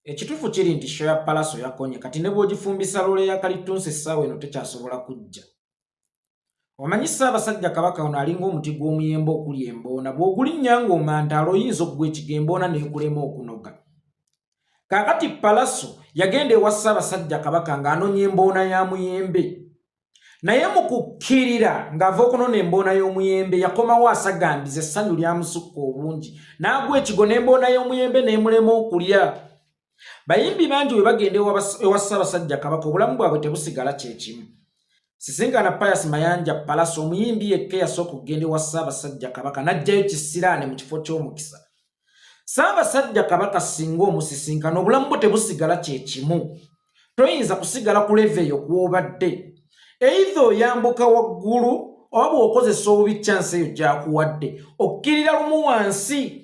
Ekituufu kiri nti show ya Pallaso yakonye kati ne bw'ogifumbisa loole ya kalitunsi essaawa eno tekyasobola kujja. Omanyi Ssaabasajja Kabaka ono alinga omuti gw'omuyembe okuli emboona bw'ogulinnya ng'omantaala oyinza okugwa ekiga emboona n'ekulema okunoga. Kaakati Pallaso yagenda ewa Ssaabasajja Kabaka ng'anonya emboona ya muyembe. Naye mu kukkirira ng'ava okunona emboona y'omuyembe yakomawo asagambiza essanyu lyamusukka obungi n'agwa ekigo n'emboona y'omuyembe n'emulema okulya. Bayimbi bangi we bagenda ewa Ssaabasajja Kabaka obulamu bwabwe tebusigala kye kimu. Osisinkana Pius Mayanja Pallaso omuyimbi yekka yasooka okugenda ewa Ssaabasajja Kabaka n'aggyayo Ekisirani mu kifo ky'omukisa. Ssaabasajja Kabaka singa omusisinkana obulamu bwe tebusigala kye kimu. Toyinza kusigala ku leve eyo kw'obadde. Either oyambuka waggulu oba bw'okozesa obubi chance eyo gy'akuwadde okkirira lumu wansi.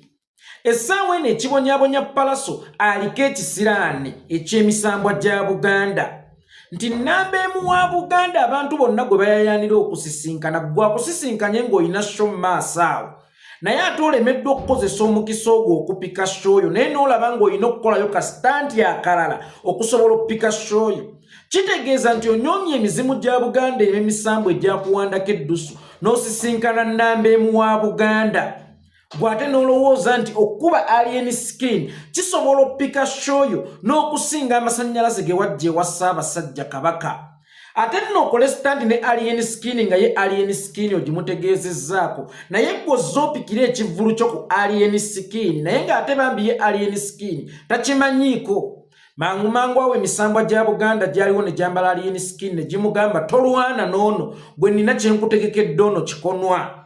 Essaawa eno ekibonyaabonya Pallaso aliko Ekisirani eky'emisambwa gya Buganda. Nti nnamba emu wa Buganda abantu bonna gwe bayayaanira okusisinkana gwe akusisinkanye ng'olina show mu maaso awo. Naye ate olemeddwa okukozesa omukisa ogwo okupika show yo naye n'olaba ng'olina okukolayo kasitanti akalala okusobola okupika show yo. Kitegeeza nti onyoomye emizimu gya Buganda eb'emisambu egyakuwandako eddusu n'osisinkana nnamba emu wa Buganda. Bw'ate n'olowooza nti okuba alien skin kisobola okupika show yo n'okusinga amasannyalaze ge wajja ewa Ssaabasajja Kabaka. Ate nno okole sitanti ne alien skin nga ye alien skin ogimutegeezezzaako naye gwe ozze opikira ekivvulu kyo ku alien skin naye ng'ate bambi ye alien skin takimanyiiko. Mangu awo emisambwa gya Buganda gyaliwo ne gyambala alien skin ne gimugamba tolwana n'ono bwe nnina kye nkutegekedde ono kikonwa.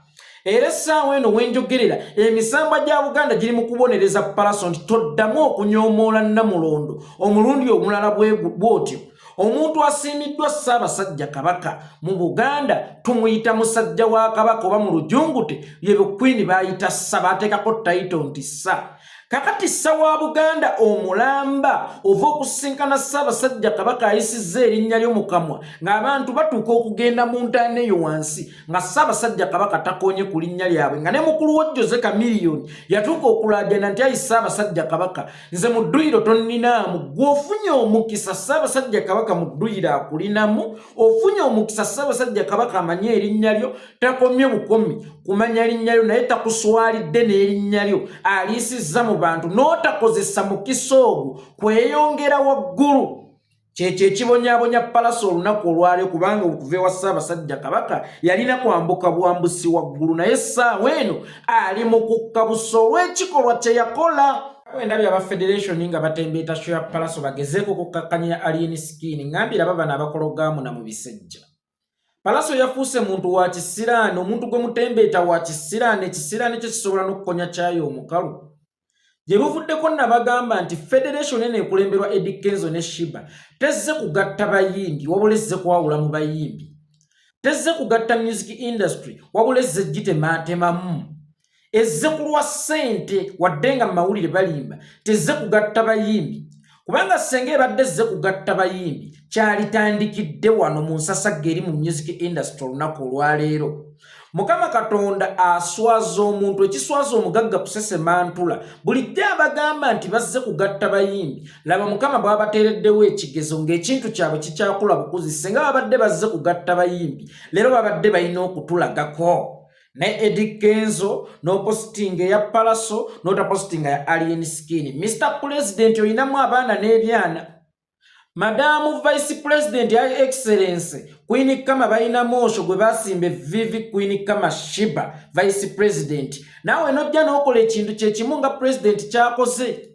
Era essaawa eno wenjogerera emisambwa gya Buganda giri mu kubonereza Pallaso nti toddamu okunyoomoola Namulondo omulundi omulala bw'otyo. Omuntu asiimiddwa Ssaabasajja Kabaka mu Buganda tumuyita musajja wa Kabaka oba mu lujungute ye Queen baayita Ssa baateekako title nti Ssa. Kakati Ssa wa Buganda omulamba ova okusisinkana Ssaabasajja Kabaka ayisizza erinnya lyo mu kamwa ng'abantu batuuka okugenda mu ntaana eyo wansi nga Ssaabasajja Kabaka takonye ku linnya lyabwe nga ne mukulu wa Jose Chameleone yatuuka okulaajana nti ayi Ssaabasajja Kabaka nze mu dduyiro tonninaamu gw'ofunye omukisa Ssaabasajja Kabaka mu dduyiro akulinamu ofunye omukisa Ssaabasajja Kabaka amanye erinnya lyo takomye bukomi kumanya linnya lyo naye takuswalidde n'erinnya lyo aliisizza mu bantu n'otakozesa mukisa ogwo kweyongera waggulu. Kyekyo ekibonyaabonya Pallaso olunaku olwaleero kubanga okuva ewa Ssaabasajja Kabaka yalina kwambuka bwambusi waggulu naye essaawa eno ali mu kukka buso olw'ekikolwa kye yakola. Endabye aba Federation nga batembeeta show ya Pallaso bagezeeko kukakkanya alien skin ngambira baba n'abakologaamu na mu bisejja. Pallaso yafuuse muntu wa Kisirani omuntu gwe mutembeeta wa Kisirani Ekisirani kye kisobola n'okukonya kyayo omukalu. Gye buvuddeko nabagamba nti Federation eno ekulemberwa Eddie Kenzo ne Shiba tezze kugatta bayimbi wabula ezze kwawula mu bayimbi. Tezze kugatta music industry wabula ezze gitemaatemamu. Ezze kulwa ssente wadde nga mu mawulire balimba tezze kugatta bayimbi. Kubanga senga ebadde ezze kugatta bayimbi kyalitandikidde wano mu nsasagge eri mu music industry olunaku olwaleero. Mukama Katonda aswaza omuntu ekiswaza omugagga kusesemantula bulijjo abagamba nti bazze kugatta bayimbi laba Mukama bw'abateereddewo ekigezo ng'ekintu kyabwe kikyakula bukuzi senga babadde bazze kugatta bayimbi leero babadde balina okutulagako. Ne Eddie Kenzo no posting ya Pallaso nota posting ya alien skin. Mr. President oyinamu abaana n'ebyana. Madamu Vice President ya Excellence Queen kama baina mosho gwe basimbe vivi Queen kama Shiba Vice President. Nawe nojja n'okola ekintu kye kimu nga President kyakoze.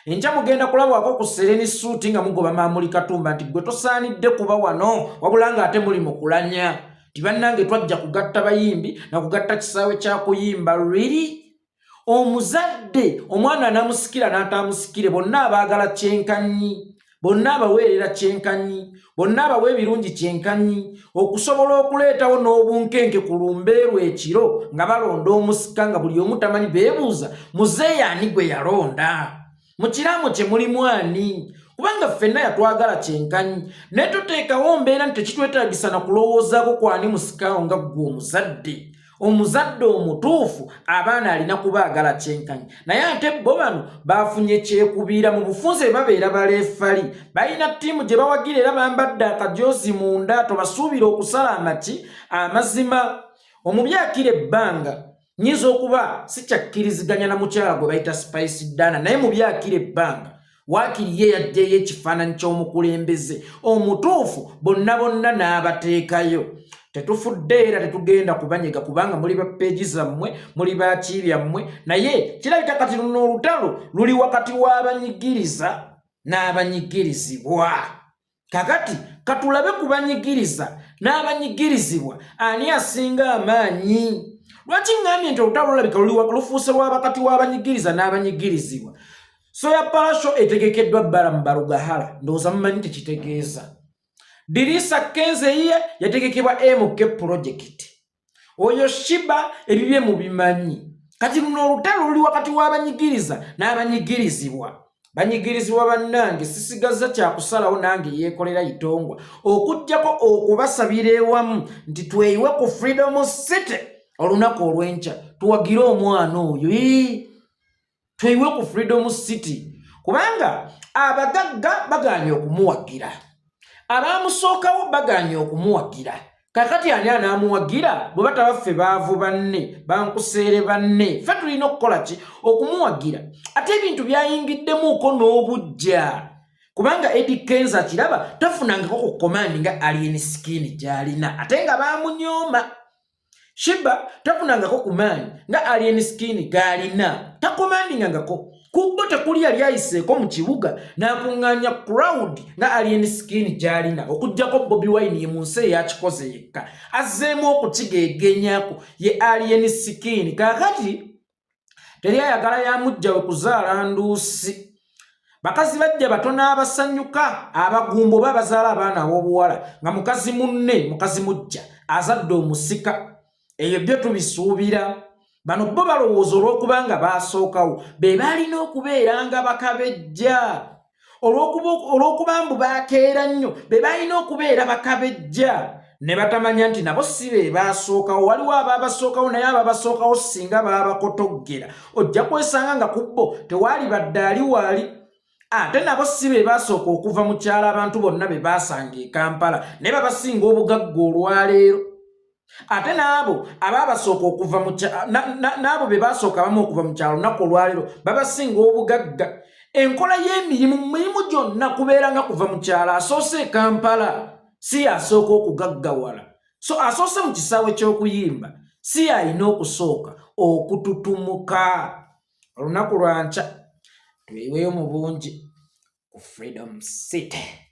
Enja mugenda kulabwako ku Sereni suit nga mugoba Mamuli Katumba nti gwe tosaanidde kuba wano wabulanga ate muli mu kulanya. Tibannange twajja kugatta bayimbi na kugatta kisaawe kya kuyimba really. Omuzadde omwana anamusikira n'atamusikire bonna abaagala kyenkanyi. Bonna abaweerera kyenkanyi, bonna abawe ebirungi kyenkanyi, okusobola okuleetawo n'obunkenke ku lumbeerw ekiro nga balonda omusika nga buli omu tamanyi beebuuza muzeeyi ani gwe yalonda. Mu kiraamo kye mulimu ani? Kubanga ffenna yatwagala kyenkanyi ne tuteekawo mbeera nti tekitwetaagisa na kulowoozaako kwani musikaawo nga ggwe omuzadde. omuzadde omutuufu abaana alina kubaagala kyenkanyi naye ate bo bano bafunye kyekubiira mu bufunze babeera baleefali balina ttiimu gye bawagira era bambadde akajoozi munda tobasuubira okusala amazima omubyakira ebbanga nyinza okuba sikyakkiriziganya na mukyala gwe bayita Spice Dana naye mu byakira ebbanga waakiri ye yaddeyo ekifaananyi ky'omukulembeze omutuufu bonna n'abateekayo tetufudde era tetugenda kubanyega kubanga muli ba peegi zammwe muli baki byammwe naye kirabika kati luno olutalo luli wakati w'abanyigiriza n'abanyigirizibwa kakati katulabe ku banyigiriza n'abanyigirizibwa ani asinga amaanyi lwaki ngambye nti olutalo lulabika lufuuse lwabakati w'abanyigiriza n'abanyigirizibwa so ya Pallaso etegekeddwa bbala mu Balugahala ndowooza mumanyi tekitegeeza Dirisa Kenze ye yategekebwa MK project oyo Shiba ebibye mu bimanyi kati luno olutalo luli wakati w'abanyigiriza n'abanyigirizibwa banyigirizibwa bannange sisigaza kyakusalawo nange Yekolera itongwa okujjako okubasabira ewamu nti tweyiwe ku Freedom City olunaku olw'enkya tuwagire omwana oyo tweyiwe ku Freedom City kubanga abagagga baganye okumuwagira abamusookawo baganye okumuwagira kakati ani anaamuwagira bwe batabaffe baavu banne bankuseere banne ffe tulina okukola ki okumuwagira ate ebintu byayingiddemuuko n'obujja kubanga Eddie Kenzo akiraba tafunangako ku komandi nga alien skin gy'alina ate nga baamunyooma Shiba tafunangako ku maanyi nga alien skin g'alina takomandingangako kubbo tekuli yali ayiseeko mu kibuga n'akuŋŋaanya crowd nga alien skin gy'alina okuggyako Bobi Wine ye mu nsi eyakikoze yekka azzeemu okukigeegenyaako ye alien skin kaakati teri ayagala yamujja we kuzaala nduusi bakazi bajja batono abasanyuka abagumbo babazaala abaana ab'obuwala nga mukazi munne mukazi mujja azadde omusika eyo byo tubisuubira bano bo balowooza olw'okubanga baasookawo be balina okubeera nga bakabejja olw'okuba mbu baakeera nnyo be balina okubeera bakabejja ne batamanya nti nabo si be baasookawo waliwo abaabasookawo naye abaabasookawo singa baabakotoggera ojja kwesanga nga ku bo tewaali badde ali waali ate nabo si be baasooka okuva mu kyalo abantu bonna be baasanga e Kampala naye babasinga obugagga olwaleero ate naabo ababasooka okuva mu naabo be basooka abamu okuva mu kyalo lunaku olwaleero babasinga obugagga enkola y'emirimu mu mirimu gyonna kubeera nga kuva mu kyalo asoose e Kampala si asooka okugaggawala so asoose mu kisaawe ky'okuyimba si alina okusooka okututumuka olunaku lwankya tweyiweyo mu bungi ku Freedom City.